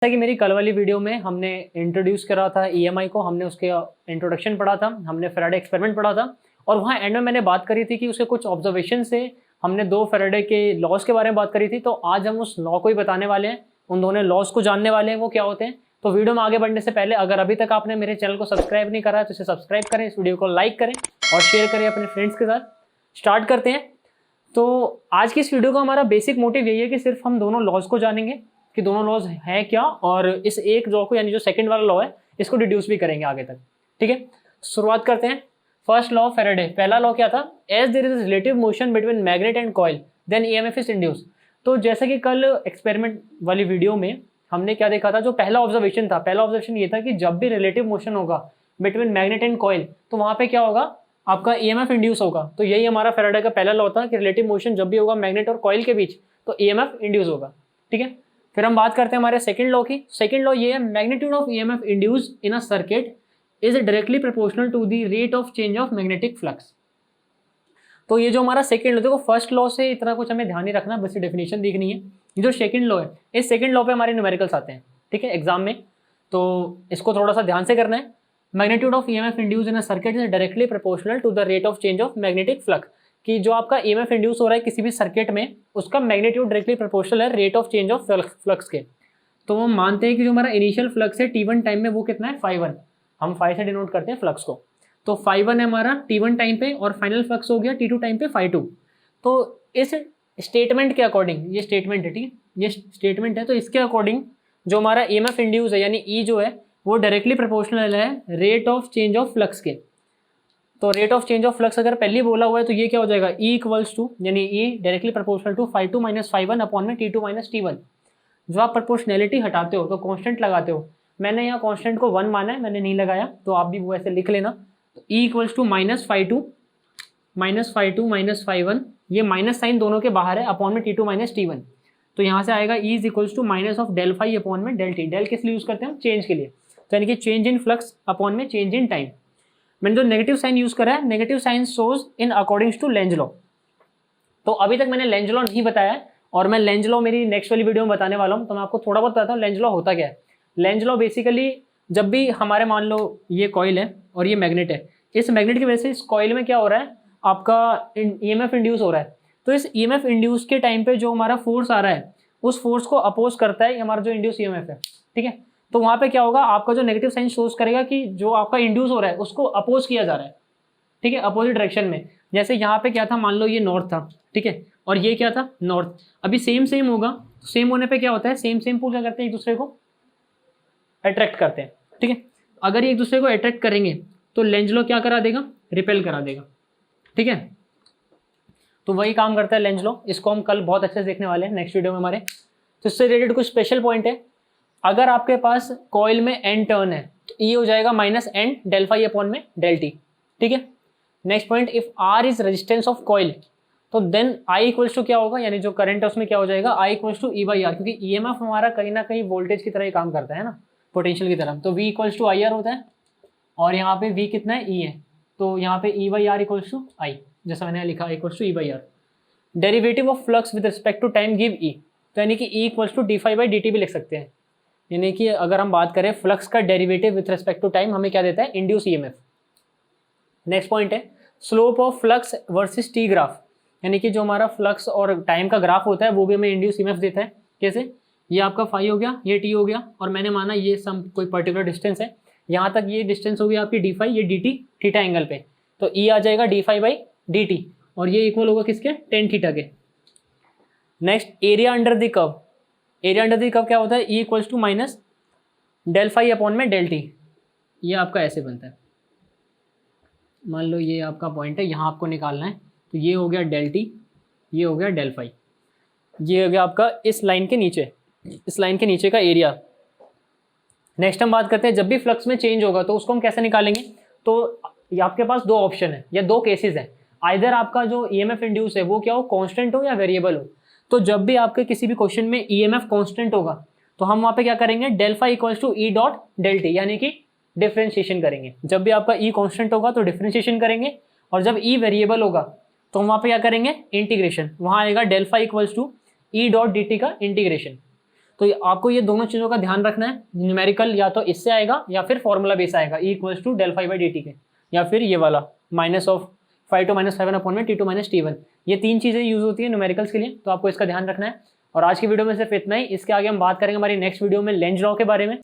जैसा कि मेरी कल वाली वीडियो में हमने इंट्रोड्यूस करा था ईएमआई को, हमने उसके इंट्रोडक्शन पढ़ा था, हमने फैराडे एक्सपेरिमेंट पढ़ा था और वहाँ एंड में मैंने बात करी थी कि उसके कुछ ऑब्जर्वेशन से हमने दो फैराडे के लॉज के बारे में बात करी थी। तो आज हम उस लॉ को ही बताने वाले हैं, उन दोनों लॉज को जानने वाले हैं वो क्या होते हैं। तो वीडियो में आगे बढ़ने से पहले अगर अभी तक आपने मेरे चैनल को सब्सक्राइब नहीं करा है तो इसे सब्सक्राइब करें, इस वीडियो को लाइक करें और शेयर करें अपने फ्रेंड्स के साथ। स्टार्ट करते हैं। तो आज की इस वीडियो का हमारा बेसिक मोटिव यही है कि सिर्फ हम दोनों लॉज को जानेंगे कि दोनों लॉज हैं क्या, और इस एक लॉ को यानी जो सेकंड वाला लॉ है इसको डिड्यूस भी करेंगे आगे तक। ठीक है, शुरुआत करते हैं। फर्स्ट लॉ ऑफ फैराडे, पहला लॉ क्या था? As there is relative motion between magnet and coil then EMF is induce. तो जैसे कि कल एक्सपेरिमेंट वाली वीडियो में हमने क्या देखा था, जो पहला ऑब्जर्वेशन था, पहला ऑब्जर्वेशन ये था कि जब भी रिलेटिव मोशन होगा बिटवीन मैग्नेट एंड कॉइल तो वहां पे क्या होगा, आपका ईएमएफ इंड्यूस होगा। तो यही हमारा फैराडे का पहला लॉ था कि रिलेटिव मोशन जब भी होगा मैग्नेट और कॉइल के बीच तो ईएमएफ इंड्यूस होगा। ठीक है, फिर हम बात करते हैं हमारे सेकंड लॉ की। सेकंड लॉ ये है, magnitude of EMF induce in a circuit is directly proportional to the rate of change of magnetic flux. तो ये जो हमारा सेकंड लॉ, देखो फर्स्ट लॉ से इतना कुछ हमें ध्यान नहीं रखना, बस डेफिनेशन देखनी है। ये जो सेकंड लॉ है, इस सेकंड लॉ पे हमारे न्यूमेरिकल्स आते हैं, ठीक है, एग्जाम में, तो इसको थोड़ा सा ध्यान से करना है। Magnitude of EMF induce in a circuit is directly proportional to the rate of change of magnetic flux. कि जो आपका ईएमएफ इंड्यूस हो रहा है किसी भी सर्किट में, उसका मैग्नीट्यूड डायरेक्टली प्रोपोर्शनल है rate of change of flux के। तो हम मानते हैं कि जो हमारा इनिशियल फ्लक्स है T1 टाइम में वो कितना है, φ1। हम फाइ से डिनोट करते हैं फ्लक्स को, तो φ1 है हमारा T1 टाइम पे और फाइनल फ्लक्स हो गया T2 टाइम पे φ2। तो इस स्टेटमेंट के अकॉर्डिंग, ये स्टेटमेंट है, ठीक, ये स्टेटमेंट है, तो इसके अकॉर्डिंग जो हमारा ईएमएफ इंड्यूस है यानी ई जो है वो डायरेक्टली प्रोपोर्शनल है rate of change of flux के। तो rate of change of flux अगर पहले बोला हुआ है तो ये क्या हो जाएगा, ई इक्वल्स टू, यानी E directly proportional to φ2 minus φ1 upon में T2 माइनस T1। जो आप प्रोपोर्शनैलिटी हटाते हो तो कांस्टेंट लगाते हो, मैंने यहाँ कांस्टेंट को 1 माना है, मैंने नहीं लगाया, तो आप भी वो ऐसे लिख लेना। तो E equals to minus φ2 minus φ1, ये माइनस साइन दोनों के बाहर है, अपॉन में T2 माइनस T1। तो यहाँ से आएगा E is equals to minus of del phi upon में डेल टी। डेल किस लिए यूज करते हैं हम, चेंज के लिए, तो यानी कि चेंज इन फ्लक्स अपॉन में चेंज इन टाइम। मैंने जो नेगेटिव साइन यूज करा है, negative sign shows in accordings to Lenz law. तो अभी तक मैंने लेंज लॉ नहीं बताया है और मैं लेंज लॉ मेरी नेक्स्ट वाली वीडियो में बताने वाला हूँ। तो मैं आपको थोड़ा बहुत बताता हूँ लेंज लॉ होता क्या है। लेंज लॉ बेसिकली जब भी हमारे, मान लो ये कॉइल है और ये मैग्नेट है, इस मैग्नेट की वजह से इस कॉइल में क्या हो रहा है, आपका ईएमएफ इंड्यूस हो रहा है। तो इस ईएमएफ इंड्यूस के टाइम पे जो हमारा फोर्स आ रहा है उस फोर्स को अपोज करता है हमारा जो इंड्यूस ईएमएफ है, ठीक है। तो वहाँ पे क्या होगा, आपका जो नेगेटिव साइन शोज करेगा कि जो आपका इंड्यूस हो रहा है उसको अपोज किया जा रहा है, ठीक है, अपोजिट डायरेक्शन में। जैसे यहाँ पे क्या था, मान लो ये नॉर्थ था, ठीक है, और ये क्या था, नॉर्थ। अभी सेम सेम होगा, सेम होने पे क्या होता है, सेम सेम पुल क्या करते हैं, एक दूसरे को अट्रैक्ट करते हैं, ठीक है। अगर ये एक दूसरे को अट्रैक्ट करेंगे तो लेंज लॉ क्या करा देगा, रिपेल करा देगा, ठीक है। तो वही काम करता है लेंज लॉ, इसको हम कल बहुत अच्छे से देखने वाले हैं नेक्स्ट वीडियो में हमारे। तो इससे रिलेटेड कुछ स्पेशल पॉइंट है। अगर आपके पास कॉइल में एन टर्न है तो ई हो जाएगा minus N del phi upon में डेल टी, ठीक है। Next point, if R is resistance of coil तो देन आई इक्वल्स टू क्या होगा, यानी जो करंट है उसमें क्या हो जाएगा, I equals to E by R, क्योंकि ईएमएफ हमारा कहीं ना कहीं वोल्टेज की तरह ही काम करता है ना, पोटेंशियल की तरह। तो V equals to I R होता है और यहाँ पे वी कितना है, ई है, तो यहाँ पे E by R equals to I, जैसा मैंने लिखा equals to E by R. Derivative of flux with respect to time give E, तो यानी कि E equals to D phi by D T भी लिख सकते हैं। यानी कि अगर हम बात करें फ्लक्स का derivative with respect to time हमें क्या देता है, इंड्यूस ईएमएफ। नेक्स्ट पॉइंट है slope of flux versus T graph, यानी कि जो हमारा फ्लक्स और टाइम का ग्राफ होता है वो भी हमें इंड्यूस ईएमएफ देता है। कैसे, ये आपका फाई हो गया, ये टी हो गया, और मैंने माना ये सम कोई पर्टिकुलर डिस्टेंस है, यहाँ तक ये डिस्टेंस होगी आपकी डी फाई, ये डी टी थीटा एंगल पे, तो ई आ जाएगा D phi by D T, और ये इक्वल होगा किसके, टेन थीटा के। Next, area under the curve, area under the curve क्या होता है, E equals to minus del phi upon में डेल टी। ये आपका ऐसे बनता है, मान लो ये आपका पॉइंट है, यहाँ आपको निकालना है, तो ये हो गया डेल टी, ये हो गया डेल फाई, ये हो गया आपका इस लाइन के नीचे, इस लाइन के नीचे का एरिया। नेक्स्ट हम बात करते हैं जब भी फ्लक्स में चेंज होगा तो उसको हम कैसे निकालेंगे। तो ये आपके पास दो ऑप्शन है या दो केसेस हैं, आइदर आपका जो ईएमएफ इंड्यूस है वो क्या हो, कांस्टेंट हो या वेरिएबल हो। तो जब भी आपके किसी भी क्वेश्चन में ईएमएफ कांस्टेंट होगा तो हम वहाँ पे क्या करेंगे, del phi equals to E dot del T, यानी कि डिफरेंशिएशन करेंगे। जब भी आपका ई कांस्टेंट होगा तो डिफरेंशिएशन करेंगे, और जब ई वेरिएबल होगा तो हम वहाँ पे क्या करेंगे, इंटीग्रेशन। वहाँ आएगा del phi equals to E dot D T का इंटीग्रेशन। तो आपको ये दोनों चीज़ों का ध्यान रखना है। न्यूमेरिकल या तो इससे आएगा या फिर फॉर्मूला बेस आएगा, E equals to del phi by dt के, या फिर ये वाला minus of phi two minus 5 upon में T2 माइनस T1। ये 3 चीज़ें यूज़ होती है न्यूमेरिकल्स के लिए, तो आपको इसका ध्यान रखना है। और आज की वीडियो में सिर्फ इतना ही। इसके आगे हम बात करेंगे हमारी नेक्स्ट वीडियो में लेंज लॉ के बारे में।